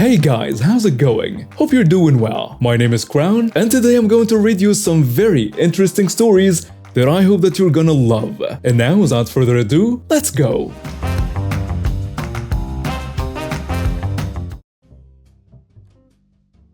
Hey guys, how's it going? Hope you're doing well. My name is Crown, and today I'm going to read you some very interesting stories that I hope that you're gonna love. And now, without further ado, let's go!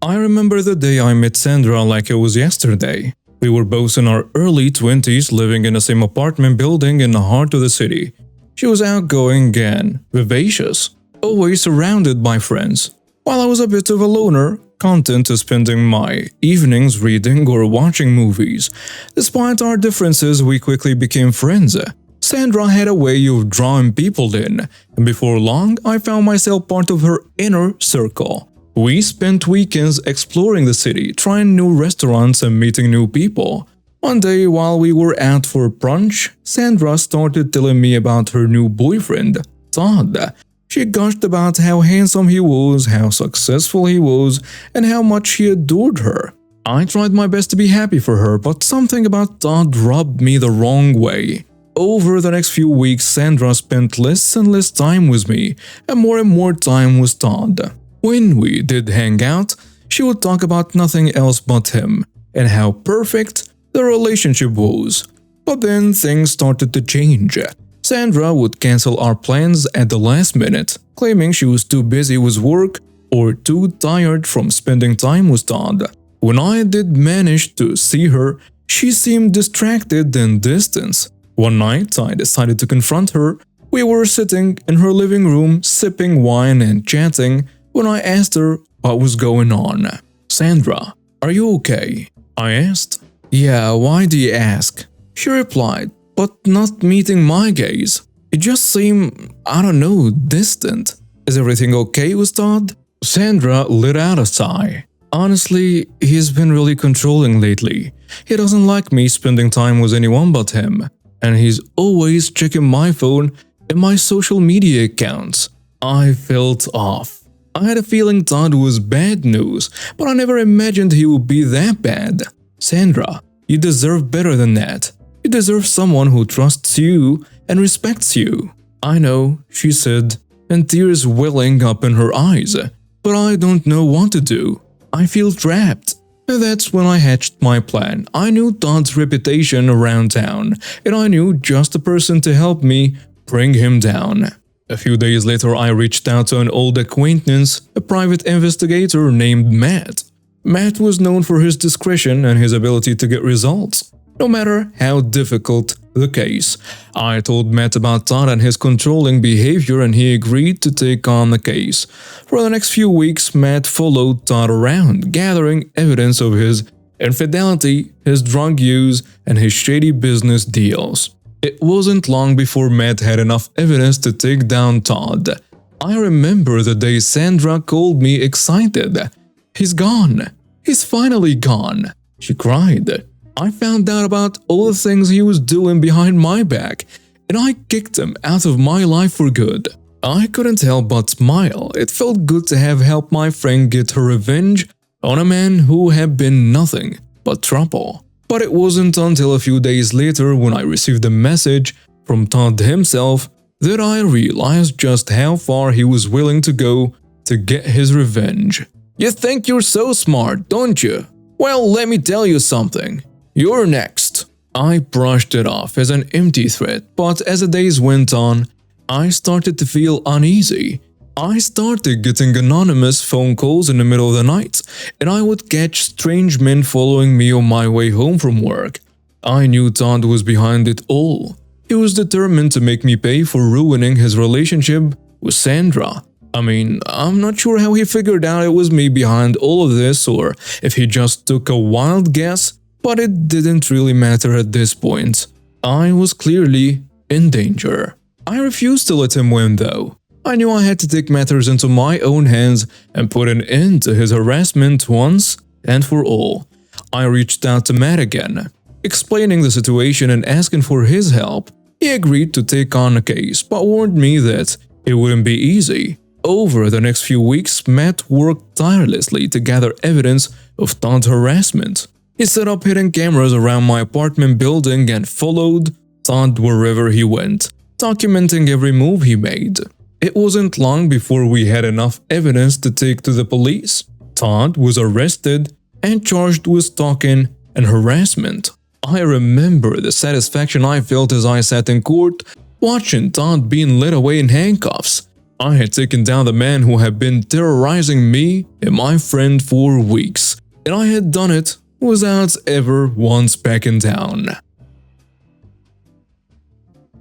I remember the day I met Sandra like it was yesterday. We were both in our early 20s, living in the same apartment building in the heart of the city. She was outgoing and vivacious, always surrounded by friends, while I was a bit of a loner, content to spending my evenings reading or watching movies. Despite our differences, we quickly became friends. Sandra had a way of drawing people in, and before long, I found myself part of her inner circle. We spent weekends exploring the city, trying new restaurants and meeting new people. One day, while we were out for brunch, Sandra started telling me about her new boyfriend, Todd. She gushed about how handsome he was, how successful he was, and how much he adored her. I tried my best to be happy for her, but something about Todd rubbed me the wrong way. Over the next few weeks, Sandra spent less and less time with me, and more time with Todd. When we did hang out, she would talk about nothing else but him, and how perfect the relationship was. But then things started to change. Sandra would cancel our plans at the last minute, claiming she was too busy with work or too tired from spending time with Todd. When I did manage to see her, she seemed distracted and distant. One night, I decided to confront her. We were sitting in her living room, sipping wine and chatting, when I asked her what was going on. "Sandra, are you okay?" I asked. "Yeah, why do you ask?" She replied, but not meeting my gaze. It just seemed, I don't know, distant. "Is everything okay with Todd?" Sandra let out a sigh. "Honestly, he's been really controlling lately. He doesn't like me spending time with anyone but him. And he's always checking my phone and my social media accounts." I felt off. I had a feeling Todd was bad news, but I never imagined he would be that bad. "Sandra, you deserve better than that. You deserve someone who trusts you and respects you." "I know," she said, and tears welling up in her eyes. "But I don't know what to do. I feel trapped." And that's when I hatched my plan. I knew Todd's reputation around town, and I knew just the person to help me bring him down. A few days later, I reached out to an old acquaintance, a private investigator named Matt. Matt was known for his discretion and his ability to get results, no matter how difficult the case. I told Matt about Todd and his controlling behavior, and he agreed to take on the case. For the next few weeks, Matt followed Todd around, gathering evidence of his infidelity, his drug use, and his shady business deals. It wasn't long before Matt had enough evidence to take down Todd. I remember the day Sandra called me excited. "He's gone. He's finally gone," she cried. "I found out about all the things he was doing behind my back, and I kicked him out of my life for good." I couldn't help but smile. It felt good to have helped my friend get her revenge on a man who had been nothing but trouble. But it wasn't until a few days later, when I received a message from Todd himself, that I realized just how far he was willing to go to get his revenge. "You think you're so smart, don't you? Well, let me tell you something. You're next." I brushed it off as an empty threat, but as the days went on, I started to feel uneasy. I started getting anonymous phone calls in the middle of the night, and I would catch strange men following me on my way home from work. I knew Todd was behind it all. He was determined to make me pay for ruining his relationship with Sandra. I mean, I'm not sure how he figured out it was me behind all of this, or if he just took a wild guess, but it didn't really matter at this point. I was clearly in danger. I refused to let him win, though. I knew I had to take matters into my own hands and put an end to his harassment once and for all. I reached out to Matt again, explaining the situation and asking for his help. He agreed to take on the case, but warned me that it wouldn't be easy. Over the next few weeks, Matt worked tirelessly to gather evidence of Todd's harassment. He set up hidden cameras around my apartment building and followed Todd wherever he went, documenting every move he made. It wasn't long before we had enough evidence to take to the police. Todd was arrested and charged with stalking and harassment. I remember the satisfaction I felt as I sat in court, watching Todd being led away in handcuffs. I had taken down the man who had been terrorizing me and my friend for weeks, and I had done it without ever once backing down.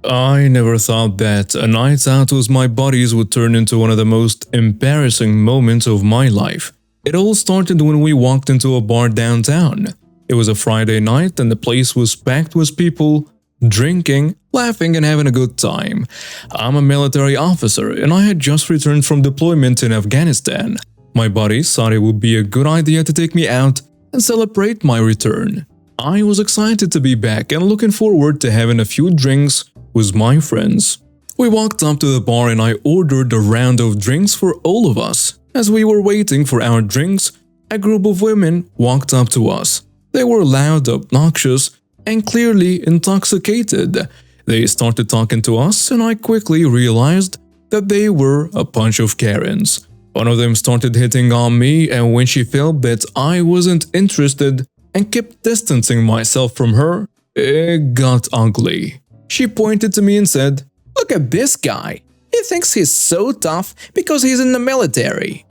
I never thought that a night out with my buddies would turn into one of the most embarrassing moments of my life. It all started when we walked into a bar downtown. It was a Friday night and the place was packed with people drinking, laughing, and having a good time. I'm a military officer and I had just returned from deployment in Afghanistan. My buddies thought it would be a good idea to take me out and celebrate my return. I was excited to be back and looking forward to having a few drinks with my friends. We walked up to the bar and I ordered a round of drinks for all of us. As we were waiting for our drinks, a group of women walked up to us. They were loud, obnoxious, and clearly intoxicated. They started talking to us and I quickly realized that they were a bunch of Karens. One of them started hitting on me, and when she felt that I wasn't interested and kept distancing myself from her, it got ugly. She pointed to me and said, "Look at this guy. He thinks he's so tough because he's in the military."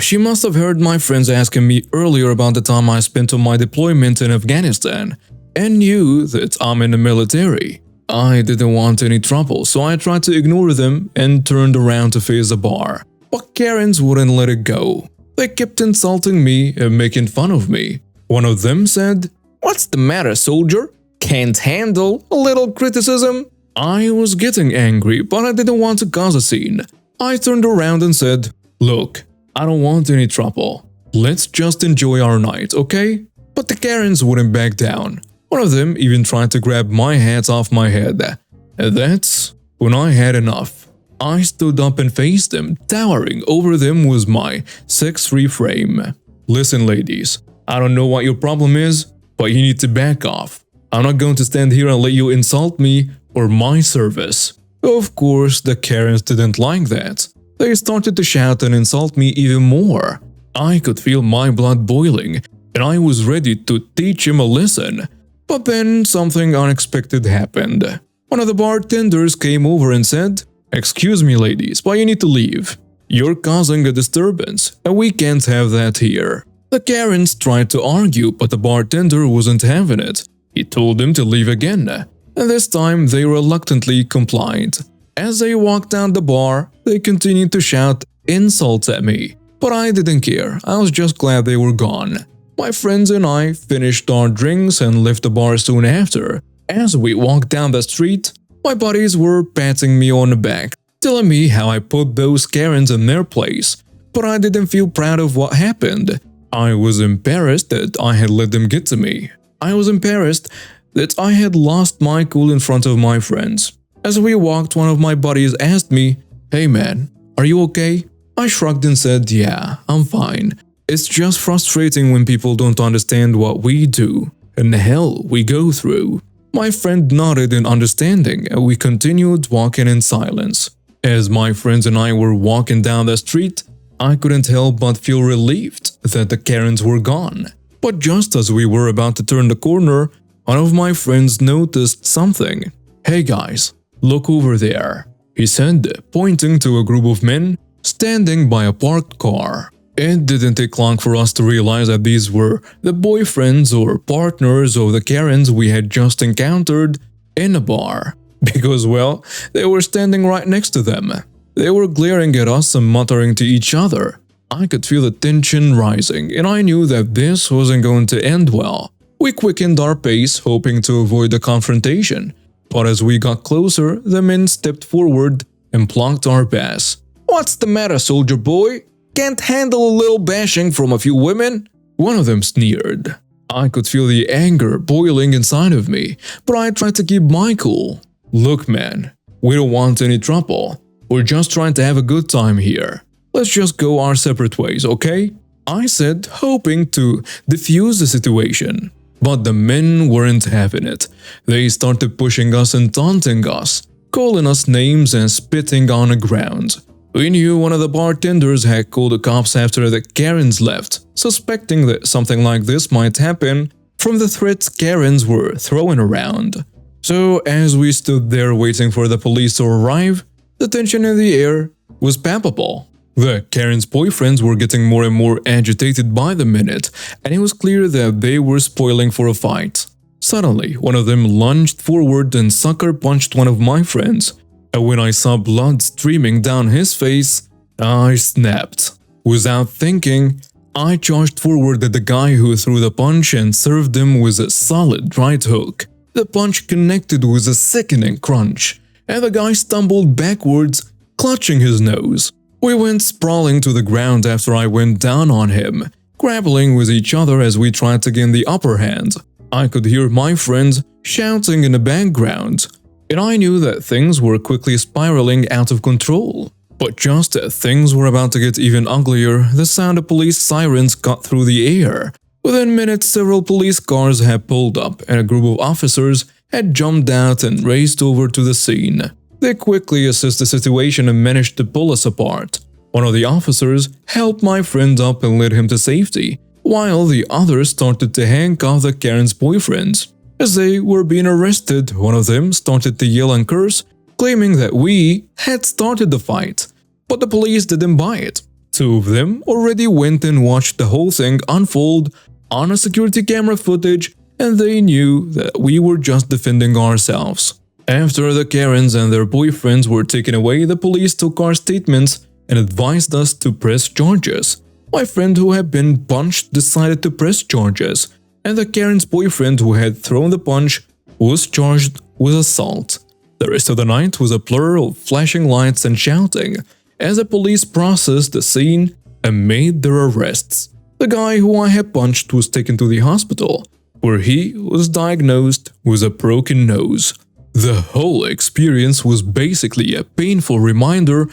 She must have heard my friends asking me earlier about the time I spent on my deployment in Afghanistan and knew that I'm in the military. I didn't want any trouble, so I tried to ignore them and turned around to face the bar. But Karens wouldn't let it go. They kept insulting me and making fun of me. One of them said, "What's the matter, soldier? Can't handle a little criticism?" I was getting angry, but I didn't want to cause a scene. I turned around and said, "Look, I don't want any trouble. Let's just enjoy our night, okay?" But the Karens wouldn't back down. One of them even tried to grab my hat off my head. And that's when I had enough. I stood up and faced them. Towering over them was my sex-free frame. "Listen, ladies, I don't know what your problem is, but you need to back off. I'm not going to stand here and let you insult me or my service." Of course, the Karens didn't like that. They started to shout and insult me even more. I could feel my blood boiling, and I was ready to teach him a lesson. But then something unexpected happened. One of the bartenders came over and said, "Excuse me, ladies, but you need to leave. You're causing a disturbance, and we can't have that here." The Karens tried to argue, but the bartender wasn't having it. He told them to leave again, and this time they reluctantly complied. As they walked down the bar, they continued to shout insults at me, but I didn't care. I was just glad they were gone. My friends and I finished our drinks and left the bar soon after. As we walked down the street, my buddies were patting me on the back, telling me how I put those Karens in their place, but I didn't feel proud of what happened. I was embarrassed that I had let them get to me. I was embarrassed that I had lost my cool in front of my friends. As we walked, one of my buddies asked me, "Hey man, are you okay?" I shrugged and said, "Yeah, I'm fine. It's just frustrating when people don't understand what we do and the hell we go through." My friend nodded in understanding and we continued walking in silence. As my friends and I were walking down the street, I couldn't help but feel relieved that the Karens were gone. But just as we were about to turn the corner, one of my friends noticed something. "Hey guys, look over there," he said, pointing to a group of men standing by a parked car. It didn't take long for us to realize that these were the boyfriends or partners of the Karens we had just encountered in a bar. Because, well, they were standing right next to them. They were glaring at us and muttering to each other. I could feel the tension rising, and I knew that this wasn't going to end well. We quickened our pace, hoping to avoid the confrontation. But as we got closer, the men stepped forward and blocked our path. "What's the matter, soldier boy? Can't handle a little bashing from a few women?" One of them sneered. I could feel the anger boiling inside of me, but I tried to keep my cool. "Look man, we don't want any trouble. We're just trying to have a good time here. Let's just go our separate ways, okay?" I said, hoping to defuse the situation. But the men weren't having it. They started pushing us and taunting us. calling us names and spitting on the ground. We knew one of the bartenders had called the cops after the Karens left, suspecting that something like this might happen from the threats Karens were throwing around. So as we stood there waiting for the police to arrive, the tension in the air was palpable. The Karen's boyfriends were getting more and more agitated by the minute, and it was clear that they were spoiling for a fight. Suddenly, one of them lunged forward and sucker punched one of my friends. And when I saw blood streaming down his face, I snapped. Without thinking, I charged forward at the guy who threw the punch and served him with a solid right hook. The punch connected with a sickening crunch, and the guy stumbled backwards, clutching his nose. We went sprawling to the ground after I went down on him, grappling with each other as we tried to gain the upper hand. I could hear my friends shouting in the background, and I knew that things were quickly spiraling out of control. But just as things were about to get even uglier, the sound of police sirens cut through the air. Within minutes, several police cars had pulled up, and a group of officers had jumped out and raced over to the scene. They quickly assessed the situation and managed to pull us apart. One of the officers helped my friend up and led him to safety, while the others started to handcuff the Karen's boyfriends. As they were being arrested, one of them started to yell and curse, claiming that we had started the fight. But the police didn't buy it. Two of them already went and watched the whole thing unfold on a security camera footage, and they knew that we were just defending ourselves. After the Karens and their boyfriends were taken away, the police took our statements and advised us to press charges. My friend who had been punched decided to press charges, and the Karen's boyfriend who had thrown the punch was charged with assault. The rest of the night was a blur of flashing lights and shouting as the police processed the scene and made their arrests. The guy who I had punched was taken to the hospital, where he was diagnosed with a broken nose. The whole experience was basically a painful reminder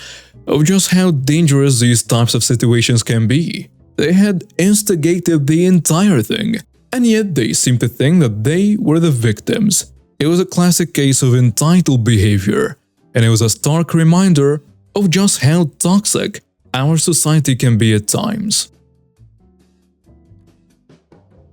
of just how dangerous these types of situations can be. They had instigated the entire thing, and yet they seemed to think that they were the victims. It was a classic case of entitled behavior, and it was a stark reminder of just how toxic our society can be at times.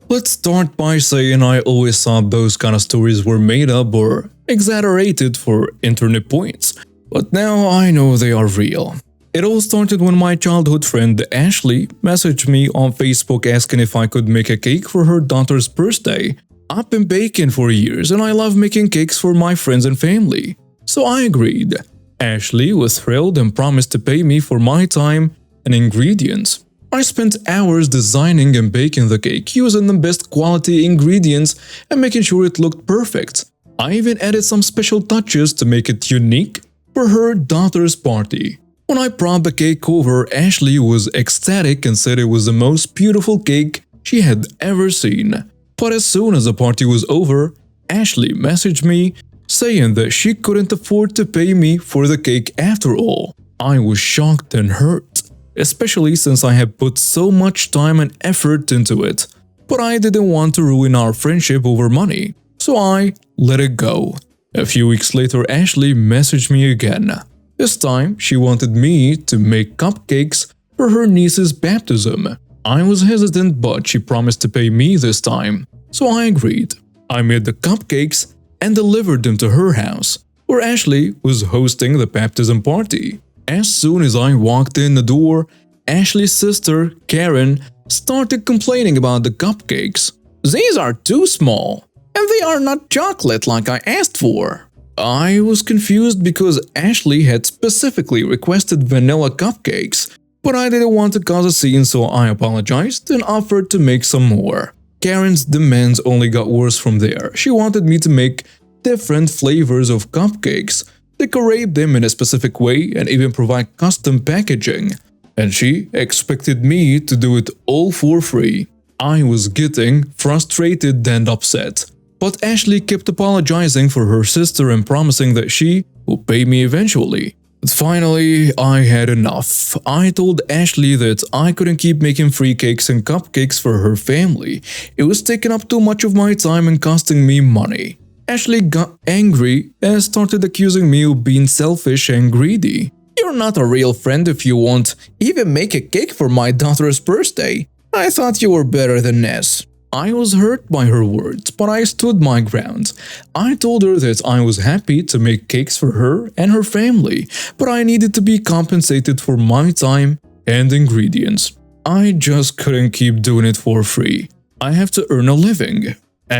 Let's start by saying I always thought those kind of stories were made up or exaggerated for internet points, but now I know they are real. It all started when my childhood friend Ashley messaged me on Facebook asking if I could make a cake for her daughter's birthday. I've been baking for years and I love making cakes for my friends and family, so I agreed. Ashley was thrilled and promised to pay me for my time and ingredients. I spent hours designing and baking the cake using the best quality ingredients and making sure it looked perfect. I even added some special touches to make it unique for her daughter's party. When I brought the cake over, Ashley was ecstatic and said it was the most beautiful cake she had ever seen. But as soon as the party was over, Ashley messaged me saying that she couldn't afford to pay me for the cake after all. I was shocked and hurt, especially since I had put so much time and effort into it. But I didn't want to ruin our friendship over money, so I let it go. A few weeks later, Ashley messaged me again. This time, she wanted me to make cupcakes for her niece's baptism. I was hesitant, but she promised to pay me this time, so I agreed. I made the cupcakes and delivered them to her house, where Ashley was hosting the baptism party. As soon as I walked in the door, Ashley's sister, Karen, started complaining about the cupcakes. "These are too small, and they are not chocolate like I asked for." I was confused because Ashley had specifically requested vanilla cupcakes, but I didn't want to cause a scene, so I apologized and offered to make some more. Karen's demands only got worse from there. She wanted me to make different flavors of cupcakes, decorate them in a specific way, and even provide custom packaging. And she expected me to do it all for free. I was getting frustrated and upset. But Ashley kept apologizing for her sister and promising that she would pay me eventually. But finally, I had enough. I told Ashley that I couldn't keep making free cakes and cupcakes for her family. It was taking up too much of my time and costing me money. Ashley got angry and started accusing me of being selfish and greedy. "You're not a real friend if you won't even make a cake for my daughter's birthday. I thought you were better than this." I was hurt by her words, but I stood my ground. I told her that I was happy to make cakes for her and her family, but I needed to be compensated for my time and ingredients. I just couldn't keep doing it for free. I have to earn a living.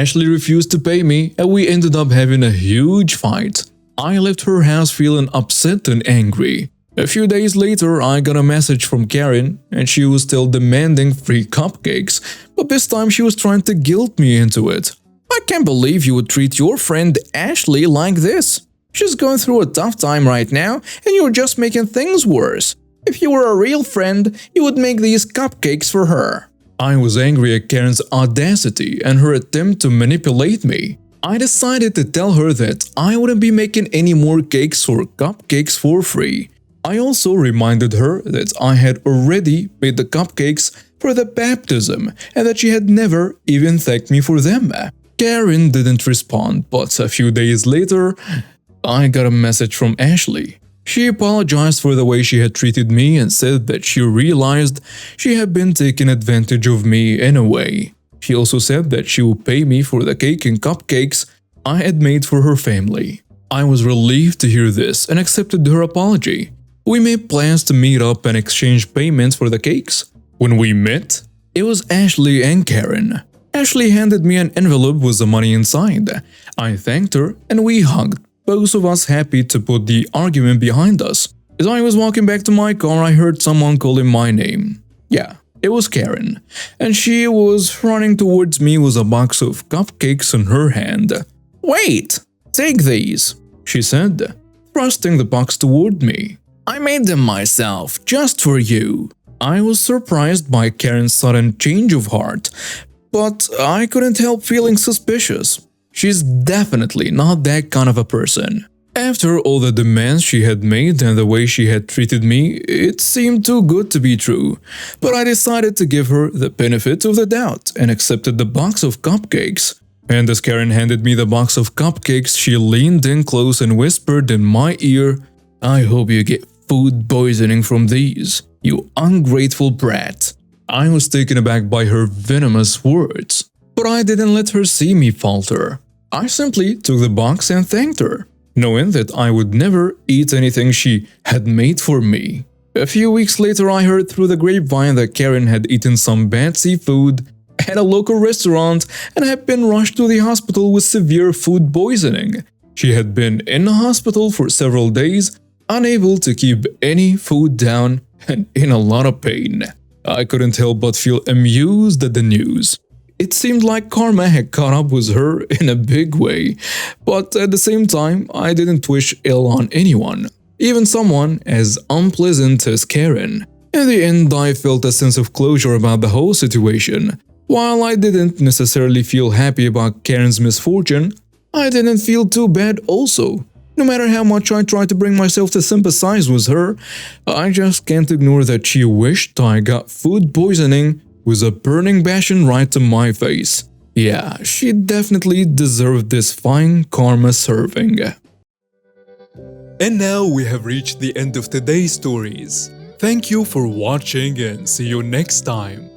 Ashley refused to pay me, and we ended up having a huge fight. I left her house feeling upset and angry. A few days later, I got a message from Karen, and she was still demanding free cupcakes, but this time she was trying to guilt me into it. "I can't believe you would treat your friend Ashley like this. She's going through a tough time right now, and you're just making things worse. If you were a real friend, you would make these cupcakes for her." I was angry at Karen's audacity and her attempt to manipulate me. I decided to tell her that I wouldn't be making any more cakes or cupcakes for free. I also reminded her that I had already made the cupcakes for the baptism and that she had never even thanked me for them. Karen didn't respond, but a few days later, I got a message from Ashley. She apologized for the way she had treated me and said that she realized she had been taking advantage of me in a way. She also said that she would pay me for the cake and cupcakes I had made for her family. I was relieved to hear this and accepted her apology. We made plans to meet up and exchange payments for the cakes. When we met, it was Ashley and Karen. Ashley handed me an envelope with the money inside. I thanked her and we hugged, both of us happy to put the argument behind us. As I was walking back to my car, I heard someone calling my name. Yeah, it was Karen, and she was running towards me with a box of cupcakes in her hand. "Wait, take these," she said, thrusting the box toward me. "I made them myself, just for you." I was surprised by Karen's sudden change of heart, but I couldn't help feeling suspicious. She's definitely not that kind of a person. After all the demands she had made and the way she had treated me, it seemed too good to be true. But I decided to give her the benefit of the doubt and accepted the box of cupcakes. And as Karen handed me the box of cupcakes, she leaned in close and whispered in my ear, "I hope you get food poisoning from these, you ungrateful brat." I was taken aback by her venomous words, but I didn't let her see me falter. I simply took the box and thanked her, knowing that I would never eat anything she had made for me. A few weeks later, I heard through the grapevine that Karen had eaten some bad seafood at a local restaurant and had been rushed to the hospital with severe food poisoning. She had been in the hospital for several days, unable to keep any food down and in a lot of pain. I couldn't help but feel amused at the news. It seemed like karma had caught up with her in a big way, but at the same time, I didn't wish ill on anyone, even someone as unpleasant as Karen. In the end, I felt a sense of closure about the whole situation. While I didn't necessarily feel happy about Karen's misfortune, I didn't feel too bad also. No matter how much I tried to bring myself to sympathize with her, I just can't ignore that she wished I got food poisoning with a burning passion right to my face. Yeah, she definitely deserved this fine karma serving. And now we have reached the end of today's stories. Thank you for watching and see you next time.